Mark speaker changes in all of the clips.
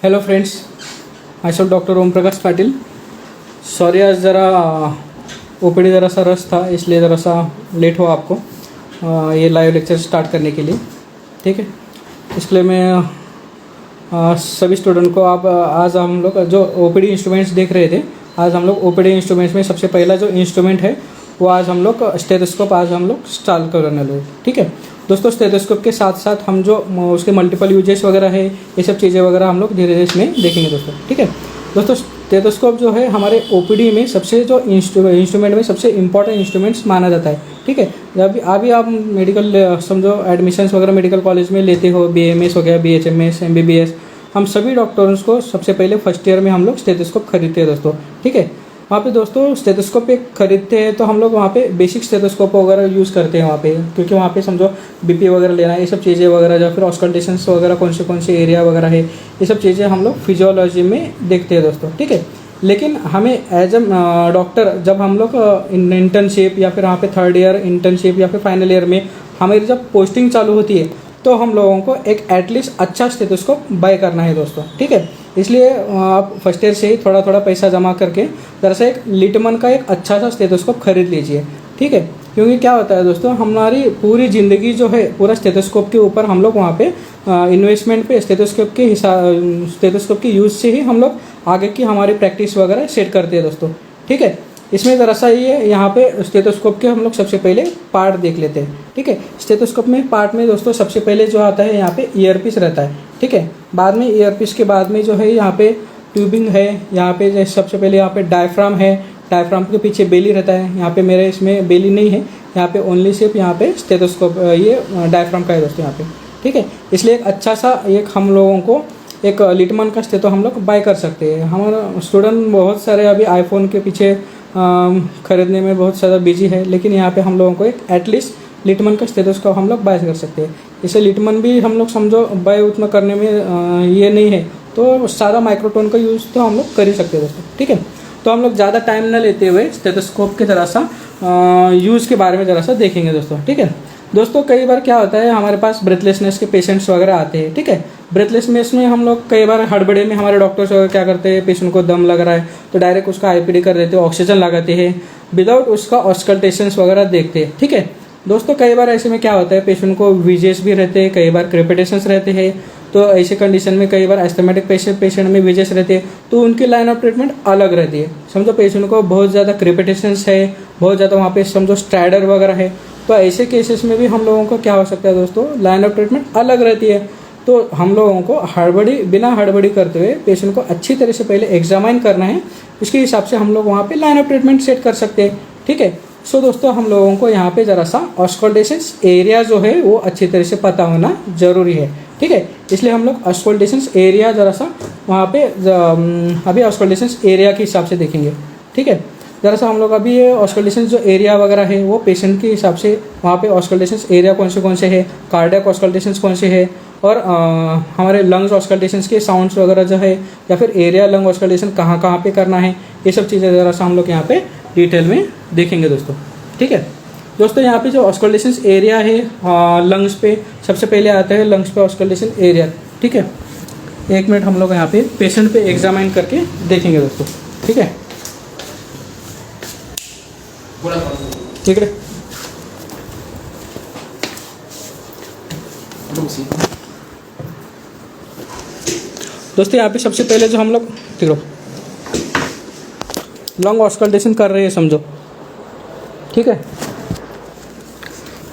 Speaker 1: Hello friends, myself doctor Om Prakash Patil. Sorry आज ज़रा OPD ज़रा सा रश था, इसलिए ज़रा सा लेट हुआ आपको ये लाइव लेक्चर स्टार्ट करने के लिए। ठीक है, इसलिए मैं सभी स्टूडेंट को आप आज हम लोग जो ओपीडी इंस्ट्रूमेंट्स देख रहे थे, आज हम लोग ओपीडी इंस्ट्रूमेंट्स में सबसे पहला जो इंस्ट्रूमेंट है वो आज हम लोग स्टेथोस्कोप आज हम लोग स्टार्ट करने लगे। ठीक है दोस्तों, स्टेथोस्कोप के साथ साथ हम जो उसके मल्टीपल यूजेस वगैरह है, ये सब चीज़ें वगैरह हम लोग धीरे धीरे इसमें देखेंगे दोस्तों। ठीक है दोस्तों, स्टेथोस्कोप जो है हमारे ओपीडी में सबसे जो इंस्ट्रूमेंट में सबसे इंपॉर्टेंट इंस्ट्रूमेंट्स माना जाता है। ठीक है, जब अभी आप मेडिकल समझो एडमिशन्स वगैरह मेडिकल कॉलेज में लेते हो, BAMS हो गया, BHMS, MBBS, हम सभी डॉक्टर्स को सबसे पहले फर्स्ट ईयर में हम लोग स्टेथोस्कोप खरीदते हैं दोस्तों। ठीक है, वहाँ पे दोस्तों स्टेथोस्कोप एक खरीदते हैं तो हम लोग वहाँ पे बेसिक स्टेथोस्कोप वगैरह यूज़ करते हैं वहाँ पे, क्योंकि वहाँ पे समझो BP वगैरह लेना है, ये सब चीज़ें वगैरह, या फिर ऑस्कल्टेशंस वगैरह कौन से एरिया वगैरह है, ये सब चीज़ें हम लोग फिजियोलॉजी में देखते हैं दोस्तों। ठीक है, लेकिन हमें एज ए डॉक्टर जब हम लोग इंटर्नशिप या फिर वहाँ पे थर्ड ईयर इंटर्नशिप या फिर फाइनल ईयर में हमारी जब पोस्टिंग चालू होती है तो हम लोगों को एक एटलीस्ट अच्छा स्टेथोस्कोप बाय करना है दोस्तों। ठीक है, इसलिए आप फर्स्ट ईयर से ही थोड़ा थोड़ा पैसा जमा करके दरअसल एक लिटमन का एक अच्छा सा स्टेथोस्कोप खरीद लीजिए। ठीक है, क्योंकि क्या होता है दोस्तों, हमारी पूरी ज़िंदगी जो है पूरा स्टेथोस्कोप के ऊपर हम लोग वहाँ पे इन्वेस्टमेंट पे स्टेथोस्कोप के यूज़ से ही हम लोग आगे की हमारी प्रैक्टिस वगैरह सेट करते हैं दोस्तों। ठीक है, इसमें ज़रा ये यहाँ पे स्टेथोस्कोप के हम लोग सबसे पहले पार्ट देख लेते हैं। ठीक है, स्टेथोस्कोप में पार्ट में दोस्तों सबसे पहले जो आता है यहाँ पे ईयरपीस रहता है। ठीक है, बाद में ईयरपीस के बाद में जो है यहाँ पे ट्यूबिंग है, यहाँ पे सबसे पहले यहाँ पे डायफ्राम है, डायफ्राम के पीछे बेली रहता है। यहाँ पे मेरे इसमें बेली नहीं है, यहाँ पे ओनली सिर्फ यहाँ पे स्टेथोस्कोप ये डायफ्राम का है दोस्तों यहाँ पे। ठीक है, इसलिए एक अच्छा सा एक हम लोगों को एक लिटमन का स्टेथो हम लोग बाय कर सकते हैं। हमारा स्टूडेंट बहुत सारे अभी आईफोन के पीछे खरीदने में बहुत ज़्यादा बिजी है, लेकिन यहाँ पे हम लोगों को एक एटलीस्ट लिटमन का स्टेथोस्कोप हम लोग बाय कर सकते हैं। इसे लिटमन भी हम लोग समझो बाय उतना करने में ये नहीं है, तो सारा माइक्रोटोन का यूज़ तो हम लोग कर ही सकते हैं दोस्तों। ठीक है, तो हम लोग ज़्यादा टाइम न लेते हुए स्टेथोस्कोप के ज़रा सा यूज़ के बारे में ज़रा सा देखेंगे दोस्तों। ठीक है दोस्तों, कई बार क्या होता है हमारे पास ब्रेथलेसनेस के पेशेंट्स वगैरह आते हैं। ठीक है, ब्रेथलेसनेस में हम लोग कई बार हड़बड़े में हमारे डॉक्टर्स वगैरह क्या करते हैं, पेशेंट को दम लग रहा है तो डायरेक्ट उसका IPD कर देते हैं, ऑक्सीजन लगाते हैं विदाउट उसका ऑस्कल्टेशंस वगैरह देखते हैं। ठीक है दोस्तों, कई बार ऐसे में क्या होता है पेशेंट को विजेस भी रहते हैं, कई बार क्रेपिटेशंस रहते हैं, तो ऐसे कंडीशन में कई बार एस्थमेटिक पेशेंट में विजेस रहते हैं, तो उनकी लाइन ऑफ ट्रीटमेंट अलग रहती है। समझो पेशेंट को बहुत ज़्यादा क्रेपिटेशंस है, बहुत ज़्यादा वहाँ पे समझो स्ट्राइडर वगैरह है, तो ऐसे केसेस में भी हम लोगों को क्या हो सकता है दोस्तों, लाइन ऑफ ट्रीटमेंट अलग रहती है। तो हम लोगों को बिना हड़बड़ी करते हुए पेशेंट को अच्छी तरह से पहले एग्जामाइन करना है, उसके हिसाब से हम लोग वहाँ पे लाइन ऑफ ट्रीटमेंट सेट कर सकते हैं। ठीक है, सो दोस्तों हम लोगों को यहाँ पे ज़रा सा ऑस्कल्टेशंस एरिया जो है वो अच्छी तरह से पता होना ज़रूरी है। ठीक है, इसलिए हम लोग ऑस्कल्टेशंस एरिया ज़रा सा वहाँ पे अभी ऑस्कल्टेशंस एरिया के हिसाब से देखेंगे। ठीक है, ज़रा सा हम लोग अभी ये ऑस्कल्टेशंस जो एरिया वगैरह है वो पेशेंट के हिसाब से वहाँ पे ऑस्कल्टेशंस एरिया कौन से है, कार्डियक ऑस्कल्टेशंस कौन से है, और हमारे लंग्स ऑस्कल्टेशंस के साउंड्स वगैरह जो है, या फिर एरिया लंग ऑस्कल्टेशन कहाँ पे करना है, ये सब चीज़ें ज़रा सा हम लोग यहाँ पे डिटेल में देखेंगे दोस्तों। ठीक है दोस्तों, यहाँ पे जो ऑस्कल्टेशंस एरिया है लंग्स पे सबसे पहले आता है लंग्स पे ऑस्कल्टेशन एरिया। ठीक है, एक मिनट हम लोग यहाँ पे पेशेंट पे एग्जामाइन करके देखेंगे दोस्तों। ठीक है, ठीक है दोस्तों, यहाँ पे सबसे पहले जो हम लोग लंग ऑस्कल्टेशन कर रहे हैं समझो। ठीक है,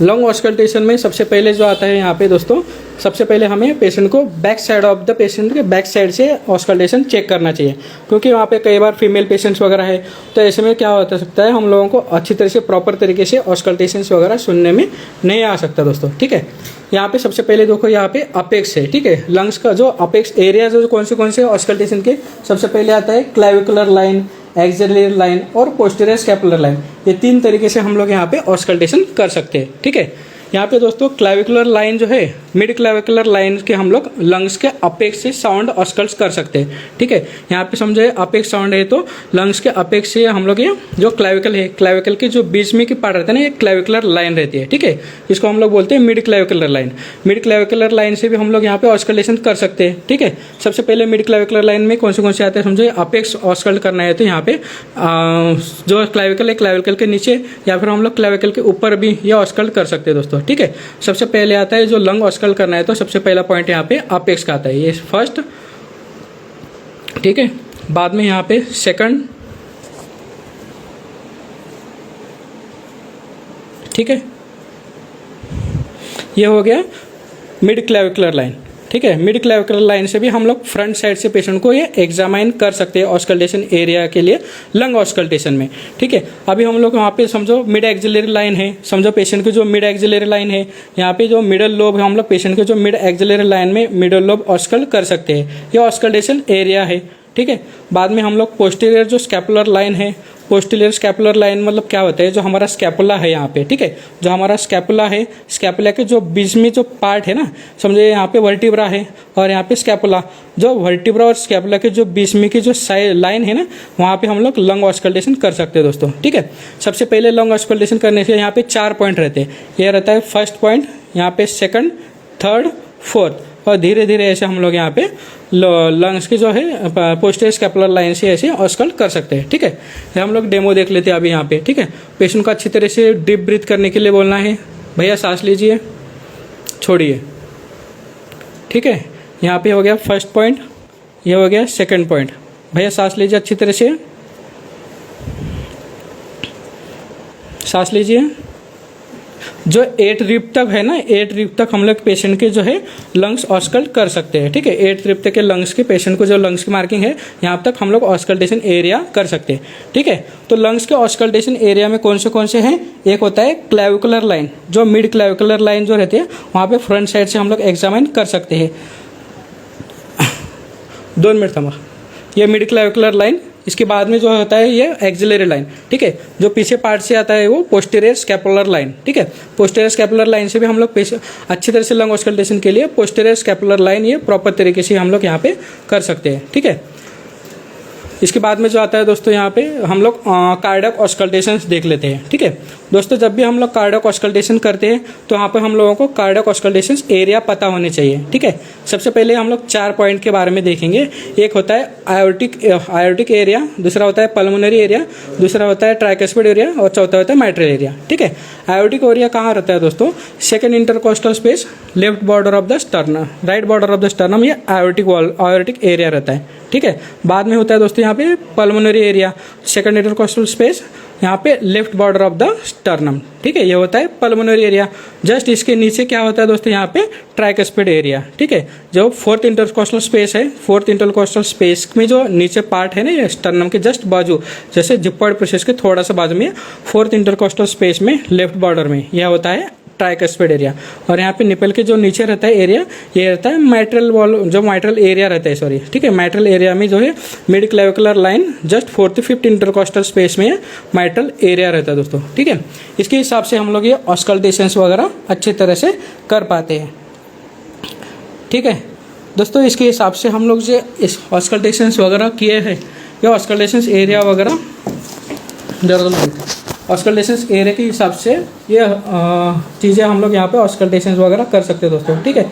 Speaker 1: लंग ऑस्कल्टेशन में सबसे पहले जो आता है यहाँ पे दोस्तों, सबसे पहले हमें पेशेंट को back side of the patient के बैक साइड से ऑस्कल्टेशन चेक करना चाहिए, क्योंकि वहाँ पे कई बार फीमेल पेशेंट्स वगैरह है, तो ऐसे में क्या हो सकता है हम लोगों को अच्छी तरह से प्रॉपर तरीके से ऑस्कल्टेशंस वगैरह सुनने में नहीं आ सकता दोस्तों। ठीक है, यहाँ पे सबसे पहले देखो यहाँ पे अपेक्स है। ठीक है, लंग्स का जो अपेक्स एरिया जो कौन से ऑस्कल्टेशन के सबसे पहले आता है क्लेविकुलर लाइन, एक्सिलरी लाइन और पोस्टीरियर स्कैपुलर लाइन। ये तीन तरीके से हम लोग यहाँ पे ऑस्कल्टेशन कर सकते हैं। ठीक है, यहाँ पे दोस्तों क्लेविकुलर लाइन जो है, मिड क्लेविकुलर लाइन के हम लोग लंग्स के अपेक्स से साउंड ऑस्कल्ट कर सकते हैं। ठीक है, यहाँ पे समझे अपेक्स साउंड है तो लंग्स के अपेक्स से हम लोग ये जो क्लेविकल है, क्लेविकल के जो बीच में की पार्ट रहता है ना, ये क्लेविकुलर लाइन रहती है। ठीक है, इसको हम लोग बोलते हैं mid clavicular line. Mid clavicular line से भी हम लोग यहाँ पे ऑस्कल्टेशन कर सकते हैं। ठीक है, सबसे पहले मिड क्लेविकुलर लाइन में कौन से आते हैं समझे, अपेक्स ऑस्कल्ट करना है तो यहाँ पे जो क्लेविकल है, क्लेविकल के नीचे या फिर हम लोग क्लेविकल के ऊपर भी ये ऑस्कल्ट कर सकते हैं दोस्तों। ठीक है, सबसे पहले आता है जो लंग ऑस्कल्ट करना है तो सबसे पहला पॉइंट यहाँ पे अपेक्स का आता है, ये फर्स्ट। ठीक है, बाद में यहाँ पे सेकंड। ठीक है, ये हो गया मिड क्लेविकुलर लाइन। ठीक है, मिड क्लेविकुलर लाइन से भी हम लोग फ्रंट साइड से पेशेंट को ये एग्जामाइन कर सकते हैं ऑस्कल्टेशन एरिया के लिए, लंग ऑस्कल्टेशन में। ठीक है, अभी हम लोग वहाँ पे समझो मिड एक्सिलरी लाइन है, समझो पेशेंट की जो मिड एक्सिलरी लाइन है, यहाँ पे जो मिडल लोब है, हम लोग पेशेंट के जो मिड एक्सिलरी लाइन में मिडल लोब ऑस्कल्ट कर सकते हैं, ये ऑस्कल्टेशन एरिया है। ठीक है, बाद में हम लोग पोस्टीरियर जो स्कैपुलर लाइन है, पोस्टीरियर स्कैपुलर लाइन मतलब क्या होता है, जो हमारा स्कैपुला है यहाँ पे। ठीक है, जो हमारा स्कैपुला है, स्कैपुला के जो बीच में जो पार्ट है ना, समझे यहाँ पे वर्टिब्रा है और यहाँ पे स्कैपुला, जो वर्टिब्रा और स्कैपुला के जो बीच में की जो लाइन है ना, वहाँ पे हम लोग लंग ऑस्कल्टेशन कर सकते हैं दोस्तों। ठीक है, सबसे पहले लंग ऑस्कल्टेशन करने से यहाँ पे 4 पॉइंट रहते हैं। यह रहता है फर्स्ट पॉइंट, यहाँ पे सेकंड, थर्ड, फोर्थ, और धीरे धीरे ऐसे हम लोग यहाँ पे लंग्स की जो है पोस्टीरियर स्कैपुलर लाइन से ऐसे ऑस्कल्ट कर सकते हैं। ठीक है, हम लोग डेमो देख लेते हैं अभी यहाँ पे। ठीक है, पेशेंट को अच्छी तरह से डीप ब्रीथ करने के लिए बोलना है, भैया सांस लीजिए, छोड़िए। ठीक है, यहाँ पे हो गया फर्स्ट पॉइंट, ये हो गया सेकंड पॉइंट, भैया सांस लीजिए अच्छी तरह से, सांस लीजिए। जो 8 रिप तक है ना, 8 रिप तक हम लोग पेशेंट के जो है लंग्स ऑस्कल्ट कर सकते हैं। ठीक है, 8 रिप तक के लंग्स के पेशेंट को जो लंग्स की मार्किंग है, यहाँ तक हम लोग ऑस्कल्टेशन एरिया कर सकते हैं। ठीक है, तो लंग्स के ऑस्कल्टेशन एरिया में कौन से हैं, एक होता है क्लेविकुलर लाइन, जो मिड क्लेविकुलर लाइन जो रहती है वहाँ पे फ्रंट साइड से हम लोग एग्जामिन कर सकते हैं। 2 मिनट थमा, ये मिड क्लेविकुलर लाइन, इसके बाद में जो होता है ये एक्सिलरी लाइन। ठीक है, जो पीछे पार्ट से आता है वो पोस्टीरियर स्कैपुलर लाइन। ठीक है, पोस्टीरियर स्कैपुलर लाइन से भी हम लोग अच्छी तरह से लंग ऑस्कल्टेशन के लिए पोस्टीरियर स्कैपुलर लाइन ये प्रॉपर तरीके से हम लोग यहाँ पे कर सकते हैं। ठीक है, इसके बाद में जो आता है दोस्तों, यहाँ पे हम लोग कार्डियक ऑस्कल्टेशन देख लेते हैं। ठीक है दोस्तों, जब भी हम लोग कार्डियक ऑस्कल्टेशन करते हैं तो यहाँ पे हम लोगों को कार्डियक ऑस्कल्टेशन एरिया पता होने चाहिए। ठीक है, सबसे पहले हम लोग 4 पॉइंट के बारे में देखेंगे। एक होता है आयोटिक एरिया, दूसरा होता है पल्मोनरी एरिया, दूसरा होता है ट्राइकस्पिड एरिया और चौथा होता है माइट्रल एरिया। ठीक है, आयोटिक एरिया कहाँ रहता है दोस्तों, second intercostal space, left border of the sternum, right border of the sternum, ये आयोटिक एरिया रहता है। ठीक है, बाद में होता है दोस्तों यहाँ पे pulmonary area, second intercostal space, यहाँ पे left border of the sternum. ठीक है, ये होता है पल्मोनरी एरिया। जस्ट इसके नीचे क्या होता है दोस्तों, यहाँ पे ट्राइकस्पिड एरिया। ठीक है, जो फोर्थ इंटरकोस्टल स्पेस है, फोर्थ इंटरकोस्टल स्पेस में जो नीचे पार्ट है ना, ये स्टर्नम के जस्ट बाजू, जैसे जिप्पॉइड प्रोसेस के थोड़ा सा बाजू में, फोर्थ इंटरकोस्टल स्पेस में लेफ्ट बॉर्डर में यह होता है ट्राइकस्पिड एरिया। और यहाँ पे निपल के जो नीचे रहता है एरिया, ये रहता है माइट्रल वॉल, जो माइट्रल एरिया रहता है, सॉरी। ठीक है, माइट्रल एरिया में जो है mid clavicular line just 4th 5th intercostal space में माइट्रल एरिया रहता है दोस्तों। ठीक है, इसके हिसाब से हम लोग ये ऑस्कल्टेशंस वगैरह अच्छी तरह से कर पाते हैं। ठीक है दोस्तों, इसके हिसाब से हम लोग जो इस ऑस्कल्टेशंस वगैरह किए हैं, या ऑस्कल्टेशंस एरिया वगैरह ऑस्कल्टेशंस एरिया के हिसाब से ये चीज़ें हम लोग यहाँ पे ऑस्कल्टेशंस वगैरह कर सकते हैं दोस्तों। ठीक है,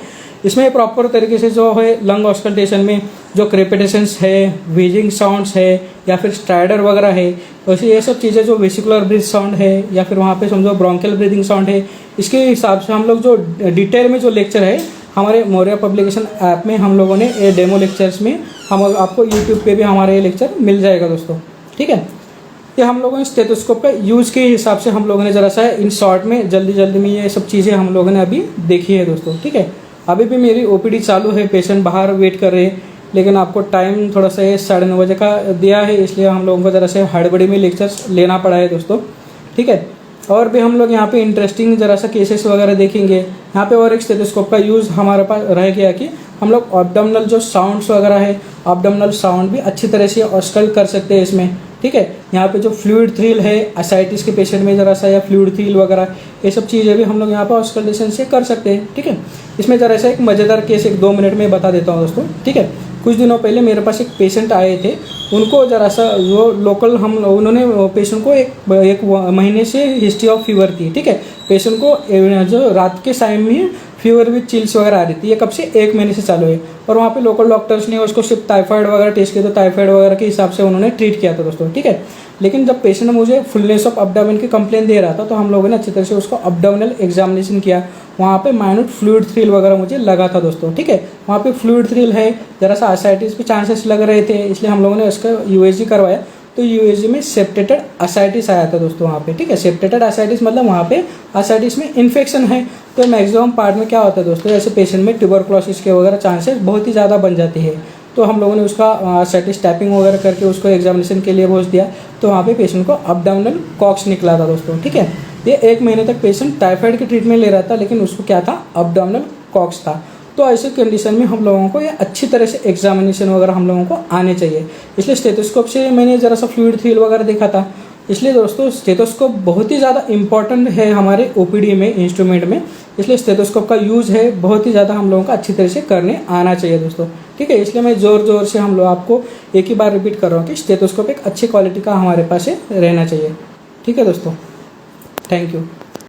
Speaker 1: इसमें प्रॉपर तरीके से जो है लंग ऑस्कल्टेशन में जो क्रेपिटेशंस है, व्हीजिंग साउंड्स है, या फिर स्ट्राइडर वगैरह है, वैसे ये सब चीज़ें जो वेसिकुलर ब्रीथ साउंड है, या फिर वहाँ पे समझो ब्रोंकियल ब्रीदिंग साउंड है, इसके हिसाब से हम लोग जो डिटेल में जो लेक्चर है हमारे मौर्या पब्लिकेशन ऐप में हम लोगों ने ये डेमो लेक्चर्स में हम आपको यूट्यूब पे भी हमारा ये लेक्चर मिल जाएगा दोस्तों। ठीक है, ये हम लोगों ने स्टेथोस्कोप का यूज़ के हिसाब से हम लोगों ने ज़रा सा इन शॉर्ट में जल्दी में ये सब चीज़ें हम लोगों ने अभी देखी है दोस्तों। ठीक है, अभी भी मेरी ओपीडी चालू है, पेशेंट बाहर वेट कर रहे हैं, लेकिन आपको टाइम थोड़ा सा 9:30 बजे का दिया है, इसलिए हम लोगों को ज़रा से हड़बड़ी में लेक्चर्स लेना पड़ा है दोस्तों। ठीक है, और भी हम लोग यहाँ पे इंटरेस्टिंग ज़रा सा केसेस वगैरह देखेंगे। यहाँ पे और एक स्टेथोस्कोप का यूज़ हमारे पास रह गया कि हम लोग एब्डोमिनल जो साउंड्स वगैरह है, एब्डोमिनल साउंड भी अच्छी तरह से ऑस्कल्ट कर सकते हैं इसमें। ठीक है। यहाँ पे जो फ्लूइड थ्रिल है असाइटिस के पेशेंट में ज़रा सा, या फ्लूइड थ्रिल वगैरह, ये सब चीज़ें भी हम लोग यहाँ पर ऑस्कल्टेशन से कर सकते हैं, ठीक है। इसमें ज़रा सा एक मज़ेदार केस 1-2 मिनट में बता देता हूँ दोस्तों, ठीक है। कुछ दिनों पहले मेरे पास एक पेशेंट आए थे, उनको ज़रा सा वो लोकल उन्होंने पेशेंट को एक महीने से हिस्ट्री ऑफ फीवर थी, ठीक है। पेशेंट को जो रात के टाइम में फीवर विथ चिल्स वगैरह आ रही थी, ये कब से 1 महीने से चालू है। और वहाँ पे लोकल डॉक्टर्स ने उसको सिर्फ टाइफाइड वगैरह टेस्ट किया, तो टाइफाइड वगैरह के हिसाब से उन्होंने ट्रीट किया था दोस्तों, ठीक है। लेकिन जब पेशेंट मुझे फुलनेस ऑफ अपडाउन की कंप्लेन दे रहा था, तो हम लोगों ने अच्छी तरह से उसको अपडाउनल एग्जामिनेशन किया। वहाँ पे माइन्यूट फ्लूइड थ्रिल वगैरह मुझे लगा था दोस्तों, ठीक है। वहाँ पे फ्लूइड थ्रिल है, ज़रा सा असाइटिस के चांसेस लग रहे थे, इसलिए हम लोगों ने उसका यूएसजी करवाया। तो यूएसजी में सेप्टेटेड असाइटिस आया था दोस्तों वहाँ पे, ठीक है। सेप्टेटेड असाइटिस मतलब वहाँ पे असाइटिस में इन्फेक्शन है। तो मैक्सिमम पार्ट में क्या होता है दोस्तों, ऐसे पेशेंट में ट्यूबरक्लोसिस के वगैरह चांसेस बहुत ही ज़्यादा बन जाती है। तो हम लोगों ने उसका असाइटिस टैपिंग वगैरह करके उसको एग्जामिनेशन के लिए भेज दिया। तो वहाँ पे पेशेंट को अपडाउनल कॉक्स निकला था दोस्तों, ठीक है। ये 1 महीने तक पेशेंट टाइफाइड की ट्रीटमेंट ले रहा था, लेकिन उसको क्या था, अपडाउनल कॉक्स था। तो ऐसे कंडीशन में हम लोगों को ये अच्छी तरह से एग्जामिनेशन वगैरह हम लोगों को आने चाहिए। इसलिए स्टेथोस्कोप से मैंने ज़रा सा फ्लूइड थ्रिल वगैरह देखा था। इसलिए दोस्तों स्टेथोस्कोप बहुत ही ज़्यादा इंपॉर्टेंट है हमारे ओपीडी में, इंस्ट्रूमेंट में। इसलिए स्टेथोस्कोप का यूज़ है बहुत ही ज़्यादा हम लोगों को अच्छी तरह से करने आना चाहिए दोस्तों, ठीक है। इसलिए मैं ज़ोर से हम लोग आपको एक ही बार रिपीट कर रहा हूँ कि स्टेथोस्कोप एक अच्छी क्वालिटी का हमारे पास रहना चाहिए, ठीक है दोस्तों। Thank you.